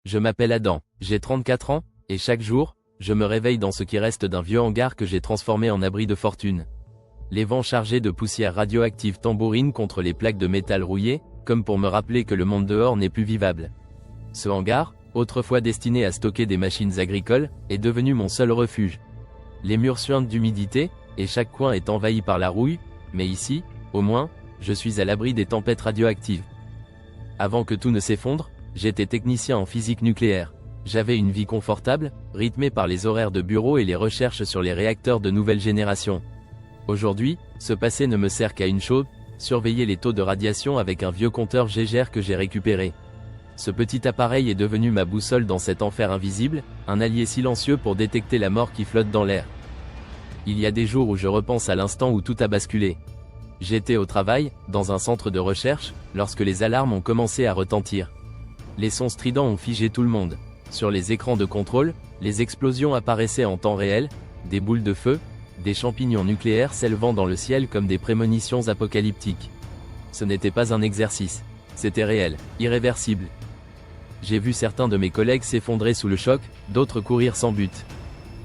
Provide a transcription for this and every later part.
Je m'appelle Adam, j'ai 34 ans, et chaque jour, je me réveille dans ce qui reste d'un vieux hangar que j'ai transformé en abri de fortune. Les vents chargés de poussière radioactive tambourinent contre les plaques de métal rouillées, comme pour me rappeler que le monde dehors n'est plus vivable. Ce hangar, autrefois destiné à stocker des machines agricoles, est devenu mon seul refuge. Les murs suintent d'humidité, et chaque coin est envahi par la rouille, mais ici, au moins, je suis à l'abri des tempêtes radioactives. Avant que tout ne s'effondre, j'étais technicien en physique nucléaire. J'avais une vie confortable, rythmée par les horaires de bureau et les recherches sur les réacteurs de nouvelle génération. Aujourd'hui, ce passé ne me sert qu'à une chose, surveiller les taux de radiation avec un vieux compteur Geiger que j'ai récupéré. Ce petit appareil est devenu ma boussole dans cet enfer invisible, un allié silencieux pour détecter la mort qui flotte dans l'air. Il y a des jours où je repense à l'instant où tout a basculé. J'étais au travail, dans un centre de recherche, lorsque les alarmes ont commencé à retentir. Les sons stridents ont figé tout le monde. Sur les écrans de contrôle, les explosions apparaissaient en temps réel, des boules de feu, des champignons nucléaires s'élevant dans le ciel comme des prémonitions apocalyptiques. Ce n'était pas un exercice. C'était réel, irréversible. J'ai vu certains de mes collègues s'effondrer sous le choc, d'autres courir sans but.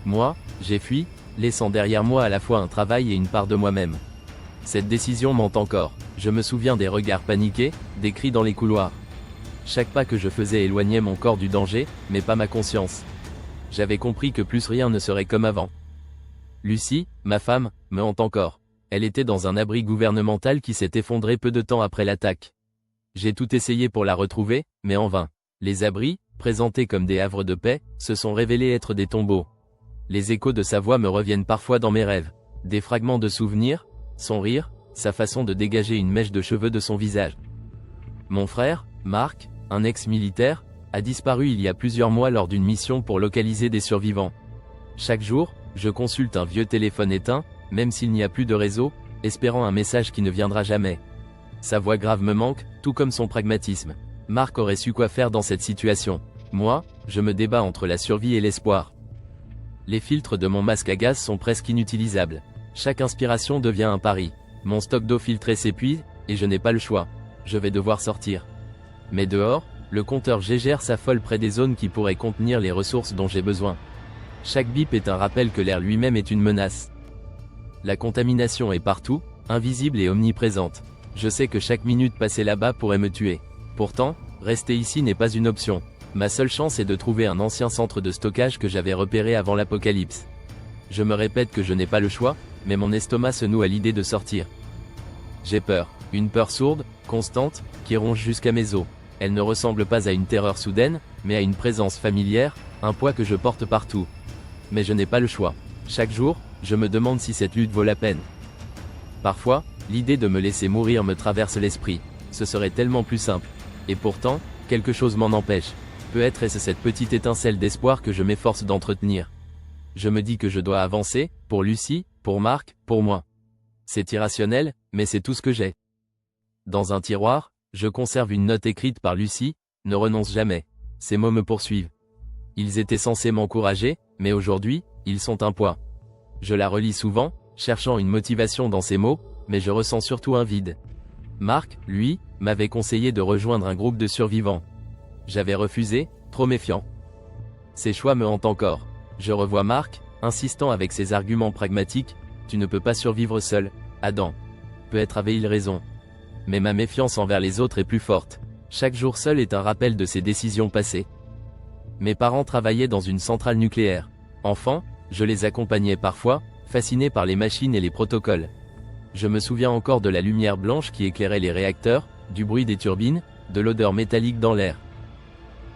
Moi, j'ai fui, laissant derrière moi à la fois un travail et une part de moi-même. Cette décision ment encore. Je me souviens des regards paniqués, des cris dans les couloirs. Chaque pas que je faisais éloignait mon corps du danger, mais pas ma conscience. J'avais compris que plus rien ne serait comme avant. Lucie, ma femme, me hante encore. Elle était dans un abri gouvernemental qui s'est effondré peu de temps après l'attaque. J'ai tout essayé pour la retrouver, mais en vain. Les abris, présentés comme des havres de paix, se sont révélés être des tombeaux. Les échos de sa voix me reviennent parfois dans mes rêves. Des fragments de souvenirs, son rire, sa façon de dégager une mèche de cheveux de son visage. Mon frère, Marc, un ex-militaire, a disparu il y a plusieurs mois lors d'une mission pour localiser des survivants. Chaque jour, je consulte un vieux téléphone éteint, même s'il n'y a plus de réseau, espérant un message qui ne viendra jamais. Sa voix grave me manque, tout comme son pragmatisme. Marc aurait su quoi faire dans cette situation. Moi, je me débat entre la survie et l'espoir. Les filtres de mon masque à gaz sont presque inutilisables. Chaque inspiration devient un pari. Mon stock d'eau filtrée s'épuise, et je n'ai pas le choix. Je vais devoir sortir. Mais dehors, le compteur Geiger s'affole près des zones qui pourraient contenir les ressources dont j'ai besoin. Chaque bip est un rappel que l'air lui-même est une menace. La contamination est partout, invisible et omniprésente. Je sais que chaque minute passée là-bas pourrait me tuer. Pourtant, rester ici n'est pas une option. Ma seule chance est de trouver un ancien centre de stockage que j'avais repéré avant l'apocalypse. Je me répète que je n'ai pas le choix, mais mon estomac se noue à l'idée de sortir. J'ai peur, une peur sourde, constante, qui ronge jusqu'à mes os. Elle ne ressemble pas à une terreur soudaine, mais à une présence familière, un poids que je porte partout. Mais je n'ai pas le choix. Chaque jour, je me demande si cette lutte vaut la peine. Parfois, l'idée de me laisser mourir me traverse l'esprit. Ce serait tellement plus simple. Et pourtant, quelque chose m'en empêche. Peut-être est-ce cette petite étincelle d'espoir que je m'efforce d'entretenir. Je me dis que je dois avancer, pour Lucie, pour Marc, pour moi. C'est irrationnel, mais c'est tout ce que j'ai. Dans un tiroir, je conserve une note écrite par Lucie, « Ne renonce jamais ». Ces mots me poursuivent. Ils étaient censés m'encourager, mais aujourd'hui, ils sont un poids. Je la relis souvent, cherchant une motivation dans ces mots, mais je ressens surtout un vide. Marc, lui, m'avait conseillé de rejoindre un groupe de survivants. J'avais refusé, trop méfiant. Ces choix me hantent encore. Je revois Marc, insistant avec ses arguments pragmatiques, « Tu ne peux pas survivre seul, Adam. » Peut-être avait-il raison. Mais ma méfiance envers les autres est plus forte. Chaque jour seul est un rappel de ces décisions passées. Mes parents travaillaient dans une centrale nucléaire. Enfant, je les accompagnais parfois, fasciné par les machines et les protocoles. Je me souviens encore de la lumière blanche qui éclairait les réacteurs, du bruit des turbines, de l'odeur métallique dans l'air.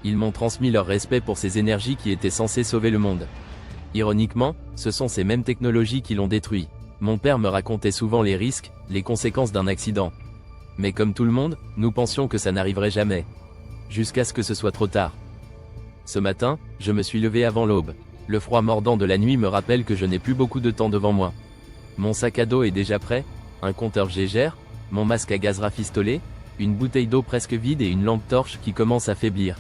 Ils m'ont transmis leur respect pour ces énergies qui étaient censées sauver le monde. Ironiquement, ce sont ces mêmes technologies qui l'ont détruit. Mon père me racontait souvent les risques, les conséquences d'un accident. Mais comme tout le monde, nous pensions que ça n'arriverait jamais. Jusqu'à ce que ce soit trop tard. Ce matin, je me suis levé avant l'aube. Le froid mordant de la nuit me rappelle que je n'ai plus beaucoup de temps devant moi. Mon sac à dos est déjà prêt, un compteur Geiger, mon masque à gaz rafistolé, une bouteille d'eau presque vide et une lampe torche qui commence à faiblir.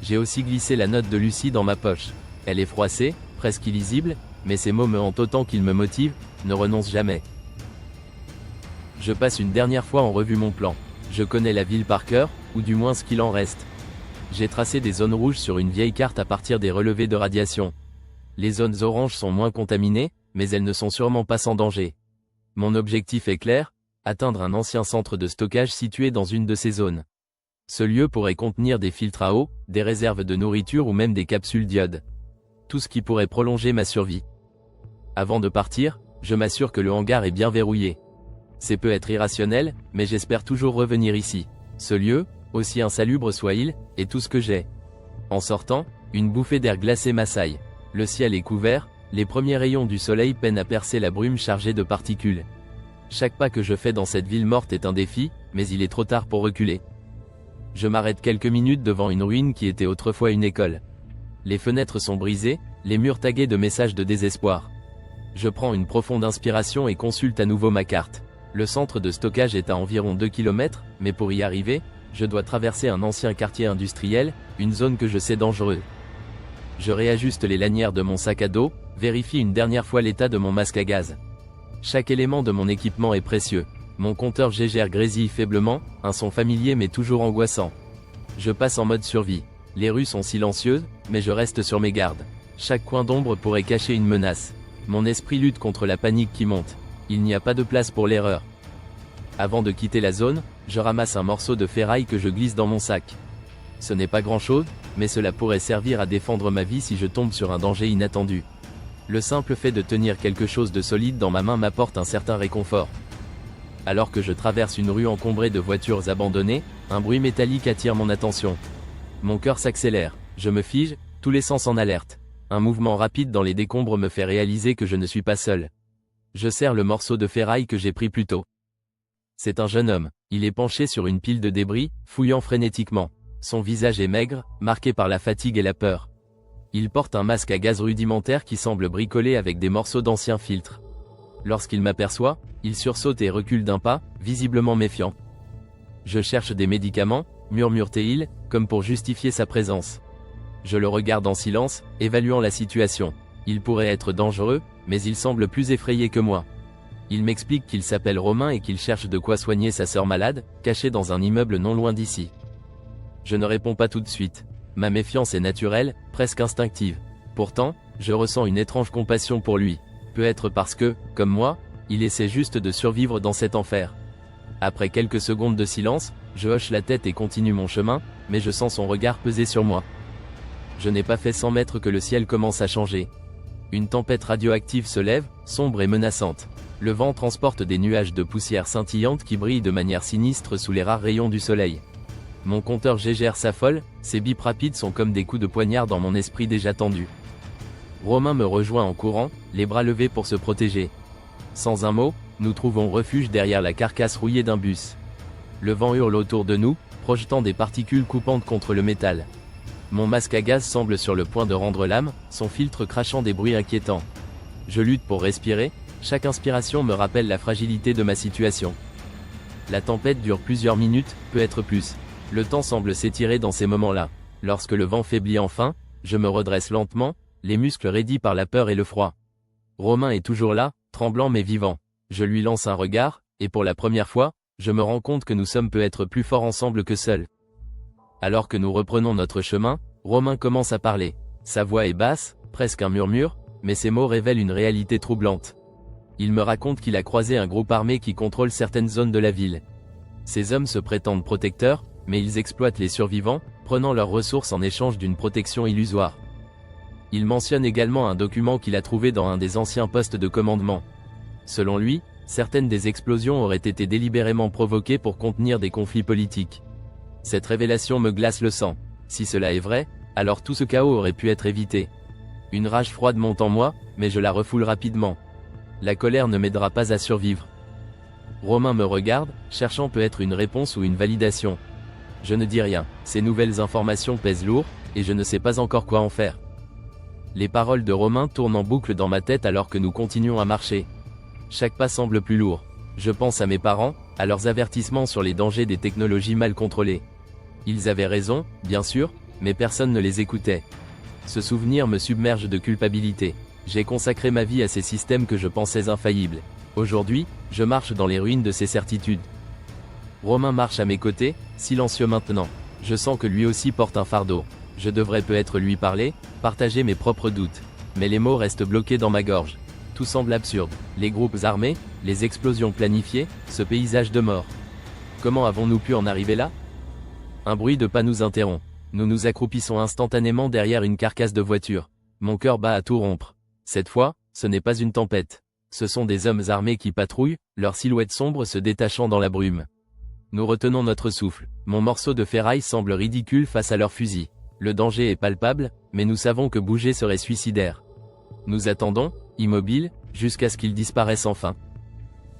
J'ai aussi glissé la note de Lucie dans ma poche. Elle est froissée, presque illisible, mais ces mots me hantent autant qu'ils me motivent, ne renonce jamais. Je passe une dernière fois en revue mon plan. Je connais la ville par cœur, ou du moins ce qu'il en reste. J'ai tracé des zones rouges sur une vieille carte à partir des relevés de radiation. Les zones oranges sont moins contaminées, mais elles ne sont sûrement pas sans danger. Mon objectif est clair, atteindre un ancien centre de stockage situé dans une de ces zones. Ce lieu pourrait contenir des filtres à eau, des réserves de nourriture ou même des capsules d'iode. Tout ce qui pourrait prolonger ma survie. Avant de partir, je m'assure que le hangar est bien verrouillé. C'est peut être irrationnel, mais j'espère toujours revenir ici. Ce lieu, aussi insalubre soit-il, est tout ce que j'ai. En sortant, une bouffée d'air glacé m'assaille. Le ciel est couvert, les premiers rayons du soleil peinent à percer la brume chargée de particules. Chaque pas que je fais dans cette ville morte est un défi, mais il est trop tard pour reculer. Je m'arrête quelques minutes devant une ruine qui était autrefois une école. Les fenêtres sont brisées, les murs tagués de messages de désespoir. Je prends une profonde inspiration et consulte à nouveau ma carte. Le centre de stockage est à environ 2 km, mais pour y arriver, je dois traverser un ancien quartier industriel, une zone que je sais dangereuse. Je réajuste les lanières de mon sac à dos, vérifie une dernière fois l'état de mon masque à gaz. Chaque élément de mon équipement est précieux. Mon compteur GGR grésille faiblement, un son familier mais toujours angoissant. Je passe en mode survie. Les rues sont silencieuses, mais je reste sur mes gardes. Chaque coin d'ombre pourrait cacher une menace. Mon esprit lutte contre la panique qui monte. Il n'y a pas de place pour l'erreur. Avant de quitter la zone, je ramasse un morceau de ferraille que je glisse dans mon sac. Ce n'est pas grand-chose, mais cela pourrait servir à défendre ma vie si je tombe sur un danger inattendu. Le simple fait de tenir quelque chose de solide dans ma main m'apporte un certain réconfort. Alors que je traverse une rue encombrée de voitures abandonnées, un bruit métallique attire mon attention. Mon cœur s'accélère, je me fige, tous les sens en alerte. Un mouvement rapide dans les décombres me fait réaliser que je ne suis pas seul. Je serre le morceau de ferraille que j'ai pris plus tôt. C'est un jeune homme, il est penché sur une pile de débris, fouillant frénétiquement. Son visage est maigre, marqué par la fatigue et la peur. Il porte un masque à gaz rudimentaire qui semble bricolé avec des morceaux d'anciens filtres. Lorsqu'il m'aperçoit, il sursaute et recule d'un pas, visiblement méfiant. Je cherche des médicaments, murmure-t-il, comme pour justifier sa présence. Je le regarde en silence, évaluant la situation. Il pourrait être dangereux, mais il semble plus effrayé que moi. Il m'explique qu'il s'appelle Romain et qu'il cherche de quoi soigner sa sœur malade, cachée dans un immeuble non loin d'ici. Je ne réponds pas tout de suite. Ma méfiance est naturelle, presque instinctive. Pourtant, je ressens une étrange compassion pour lui. Peut-être parce que, comme moi, il essaie juste de survivre dans cet enfer. Après quelques secondes de silence, je hoche la tête et continue mon chemin, mais je sens son regard peser sur moi. Je n'ai pas fait 100 mètres que le ciel commence à changer. Une tempête radioactive se lève, sombre et menaçante. Le vent transporte des nuages de poussière scintillante qui brillent de manière sinistre sous les rares rayons du soleil. Mon compteur GGR s'affole, ses bips rapides sont comme des coups de poignard dans mon esprit déjà tendu. Romain me rejoint en courant, les bras levés pour se protéger. Sans un mot, nous trouvons refuge derrière la carcasse rouillée d'un bus. Le vent hurle autour de nous, projetant des particules coupantes contre le métal. Mon masque à gaz semble sur le point de rendre l'âme, son filtre crachant des bruits inquiétants. Je lutte pour respirer, chaque inspiration me rappelle la fragilité de ma situation. La tempête dure plusieurs minutes, peut-être plus. Le temps semble s'étirer dans ces moments-là. Lorsque le vent faiblit enfin, je me redresse lentement, les muscles raidis par la peur et le froid. Romain est toujours là, tremblant mais vivant. Je lui lance un regard, et pour la première fois, je me rends compte que nous sommes peut-être plus forts ensemble que seuls. Alors que nous reprenons notre chemin, Romain commence à parler. Sa voix est basse, presque un murmure, mais ses mots révèlent une réalité troublante. Il me raconte qu'il a croisé un groupe armé qui contrôle certaines zones de la ville. Ces hommes se prétendent protecteurs, mais ils exploitent les survivants, prenant leurs ressources en échange d'une protection illusoire. Il mentionne également un document qu'il a trouvé dans un des anciens postes de commandement. Selon lui, certaines des explosions auraient été délibérément provoquées pour contenir des conflits politiques. Cette révélation me glace le sang. Si cela est vrai, alors tout ce chaos aurait pu être évité. Une rage froide monte en moi, mais je la refoule rapidement. La colère ne m'aidera pas à survivre. Romain me regarde, cherchant peut-être une réponse ou une validation. Je ne dis rien, ces nouvelles informations pèsent lourd, et je ne sais pas encore quoi en faire. Les paroles de Romain tournent en boucle dans ma tête alors que nous continuons à marcher. Chaque pas semble plus lourd. Je pense à mes parents, à leurs avertissements sur les dangers des technologies mal contrôlées. Ils avaient raison, bien sûr, mais personne ne les écoutait. Ce souvenir me submerge de culpabilité. J'ai consacré ma vie à ces systèmes que je pensais infaillibles. Aujourd'hui, je marche dans les ruines de ces certitudes. Romain marche à mes côtés, silencieux maintenant. Je sens que lui aussi porte un fardeau. Je devrais peut-être lui parler, partager mes propres doutes. Mais les mots restent bloqués dans ma gorge. Tout semble absurde. Les groupes armés, les explosions planifiées, ce paysage de mort. Comment avons-nous pu en arriver là? Un bruit de pas nous interrompt. Nous nous accroupissons instantanément derrière une carcasse de voiture. Mon cœur bat à tout rompre. Cette fois, ce n'est pas une tempête. Ce sont des hommes armés qui patrouillent, leurs silhouettes sombres se détachant dans la brume. Nous retenons notre souffle. Mon morceau de ferraille semble ridicule face à leurs fusils. Le danger est palpable, mais nous savons que bouger serait suicidaire. Nous attendons, immobiles, jusqu'à ce qu'ils disparaissent enfin.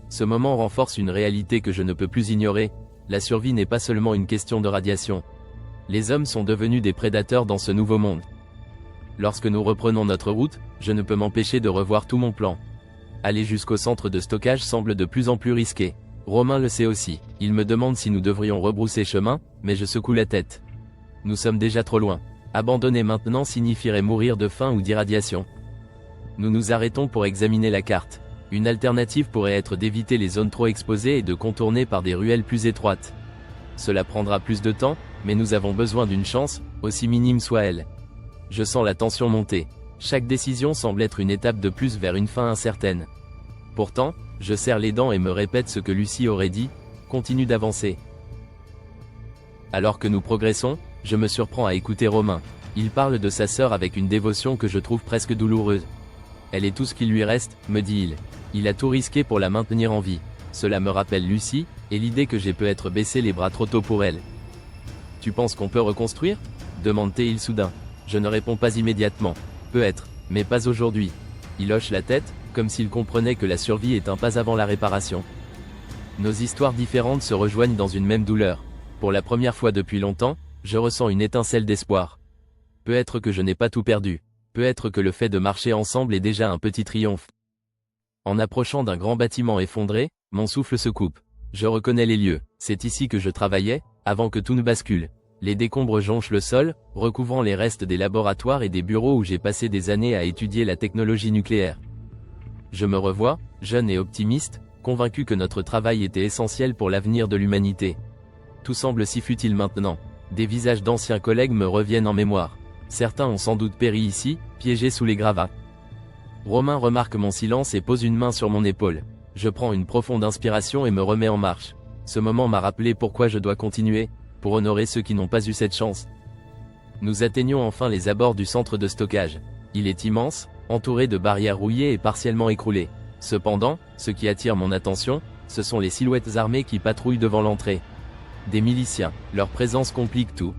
Ce moment renforce une réalité que je ne peux plus ignorer. La survie n'est pas seulement une question de radiation. Les hommes sont devenus des prédateurs dans ce nouveau monde. Lorsque nous reprenons notre route, je ne peux m'empêcher de revoir tout mon plan. Aller jusqu'au centre de stockage semble de plus en plus risqué. Romain le sait aussi. Il me demande si nous devrions rebrousser chemin, mais je secoue la tête. Nous sommes déjà trop loin. Abandonner maintenant signifierait mourir de faim ou d'irradiation. Nous nous arrêtons pour examiner la carte. Une alternative pourrait être d'éviter les zones trop exposées et de contourner par des ruelles plus étroites. Cela prendra plus de temps, mais nous avons besoin d'une chance, aussi minime soit-elle. Je sens la tension monter. Chaque décision semble être une étape de plus vers une fin incertaine. Pourtant, je serre les dents et me répète ce que Lucie aurait dit, continue d'avancer. Alors que nous progressons, je me surprends à écouter Romain. Il parle de sa sœur avec une dévotion que je trouve presque douloureuse. Elle est tout ce qui lui reste, me dit-il. Il a tout risqué pour la maintenir en vie. Cela me rappelle Lucie, et l'idée que j'ai peut-être baissé les bras trop tôt pour elle. Tu penses qu'on peut reconstruire? Demande-t-il soudain. Je ne réponds pas immédiatement. Peut-être, mais pas aujourd'hui. Il hoche la tête, comme s'il comprenait que la survie est un pas avant la réparation. Nos histoires différentes se rejoignent dans une même douleur. Pour la première fois depuis longtemps, je ressens une étincelle d'espoir. Peut-être que je n'ai pas tout perdu. Peut-être que le fait de marcher ensemble est déjà un petit triomphe. En approchant d'un grand bâtiment effondré, mon souffle se coupe. Je reconnais les lieux. C'est ici que je travaillais, avant que tout ne bascule. Les décombres jonchent le sol, recouvrant les restes des laboratoires et des bureaux où j'ai passé des années à étudier la technologie nucléaire. Je me revois, jeune et optimiste, convaincu que notre travail était essentiel pour l'avenir de l'humanité. Tout semble si futile maintenant. Des visages d'anciens collègues me reviennent en mémoire. Certains ont sans doute péri ici, piégés sous les gravats. Romain remarque mon silence et pose une main sur mon épaule. Je prends une profonde inspiration et me remets en marche. Ce moment m'a rappelé pourquoi je dois continuer, pour honorer ceux qui n'ont pas eu cette chance. Nous atteignons enfin les abords du centre de stockage. Il est immense, entouré de barrières rouillées et partiellement écroulées. Cependant, ce qui attire mon attention, ce sont les silhouettes armées qui patrouillent devant l'entrée. Des miliciens, leur présence complique tout.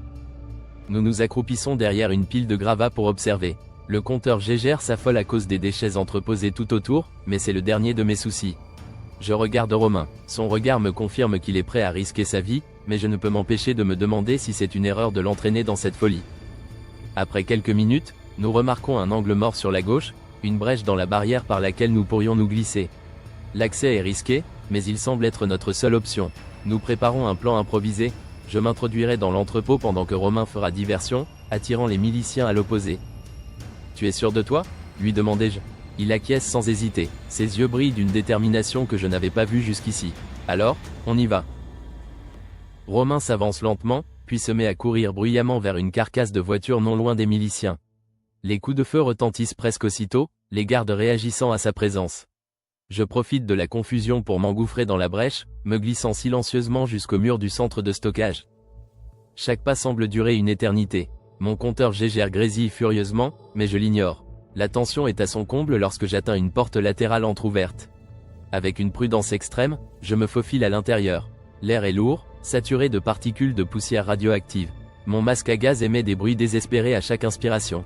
Nous nous accroupissons derrière une pile de gravats pour observer. Le compteur Gégère s'affole à cause des déchets entreposés tout autour, mais c'est le dernier de mes soucis. Je regarde Romain. Son regard me confirme qu'il est prêt à risquer sa vie, mais je ne peux m'empêcher de me demander si c'est une erreur de l'entraîner dans cette folie. Après quelques minutes, nous remarquons un angle mort sur la gauche, une brèche dans la barrière par laquelle nous pourrions nous glisser. L'accès est risqué, mais il semble être notre seule option. Nous préparons un plan improvisé. Je m'introduirai dans l'entrepôt pendant que Romain fera diversion, attirant les miliciens à l'opposé. « Tu es sûr de toi ?» lui demandai-je. Il acquiesce sans hésiter. Ses yeux brillent d'une détermination que je n'avais pas vue jusqu'ici. « Alors, on y va !» Romain s'avance lentement, puis se met à courir bruyamment vers une carcasse de voiture non loin des miliciens. Les coups de feu retentissent presque aussitôt, les gardes réagissant à sa présence. Je profite de la confusion pour m'engouffrer dans la brèche, me glissant silencieusement jusqu'au mur du centre de stockage. Chaque pas semble durer une éternité. Mon compteur Gégère grésille furieusement, mais je l'ignore. La tension est à son comble lorsque j'atteins une porte latérale entr'ouverte. Avec une prudence extrême, je me faufile à l'intérieur. L'air est lourd, saturé de particules de poussière radioactive. Mon masque à gaz émet des bruits désespérés à chaque inspiration.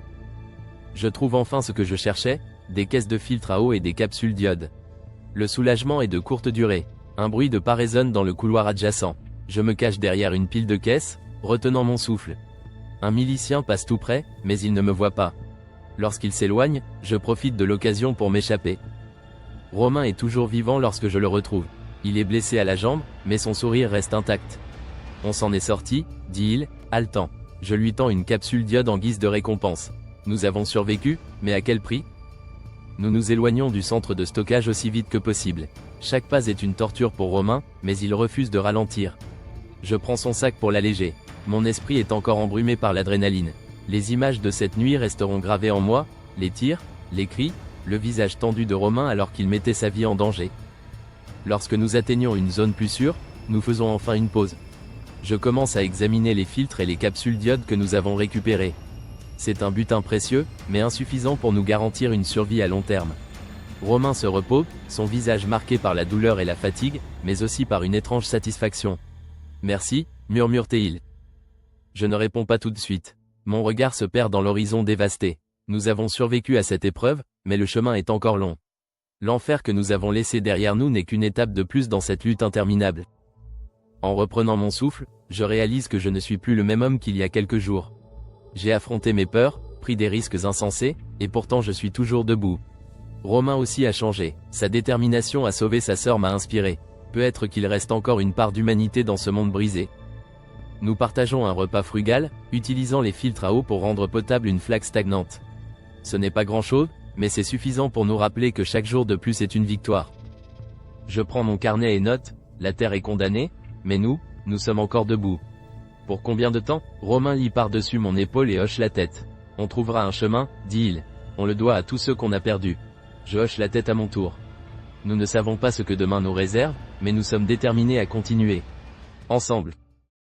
Je trouve enfin ce que je cherchais, des caisses de filtre à eau et des capsules d'iode. Le soulagement est de courte durée. Un bruit de pas résonne dans le couloir adjacent. Je me cache derrière une pile de caisses, retenant mon souffle. Un milicien passe tout près, mais il ne me voit pas. Lorsqu'il s'éloigne, je profite de l'occasion pour m'échapper. Romain est toujours vivant lorsque je le retrouve. Il est blessé à la jambe, mais son sourire reste intact. On s'en est sorti, dit-il, haletant. Je lui tends une capsule d'iode en guise de récompense. Nous avons survécu, mais à quel prix ? Nous nous éloignons du centre de stockage aussi vite que possible. Chaque pas est une torture pour Romain, mais il refuse de ralentir. Je prends son sac pour l'alléger. Mon esprit est encore embrumé par l'adrénaline. Les images de cette nuit resteront gravées en moi, les tirs, les cris, le visage tendu de Romain alors qu'il mettait sa vie en danger. Lorsque nous atteignons une zone plus sûre, nous faisons enfin une pause. Je commence à examiner les filtres et les capsules d'iode que nous avons récupérées. C'est un butin précieux, mais insuffisant pour nous garantir une survie à long terme. Romain se repose, son visage marqué par la douleur et la fatigue, mais aussi par une étrange satisfaction. « Merci », murmure-t-il. Je ne réponds pas tout de suite. Mon regard se perd dans l'horizon dévasté. Nous avons survécu à cette épreuve, mais le chemin est encore long. L'enfer que nous avons laissé derrière nous n'est qu'une étape de plus dans cette lutte interminable. En reprenant mon souffle, je réalise que je ne suis plus le même homme qu'il y a quelques jours. J'ai affronté mes peurs, pris des risques insensés, et pourtant je suis toujours debout. Romain aussi a changé, sa détermination à sauver sa sœur m'a inspiré. Peut-être qu'il reste encore une part d'humanité dans ce monde brisé. Nous partageons un repas frugal, utilisant les filtres à eau pour rendre potable une flaque stagnante. Ce n'est pas grand-chose, mais c'est suffisant pour nous rappeler que chaque jour de plus est une victoire. Je prends mon carnet et note, la terre est condamnée, mais nous sommes encore debout. Pour combien de temps? Romain lit par-dessus mon épaule et hoche la tête. On trouvera un chemin, dit-il. On le doit à tous ceux qu'on a perdus. Je hoche la tête à mon tour. Nous ne savons pas ce que demain nous réserve, mais nous sommes déterminés à continuer. Ensemble.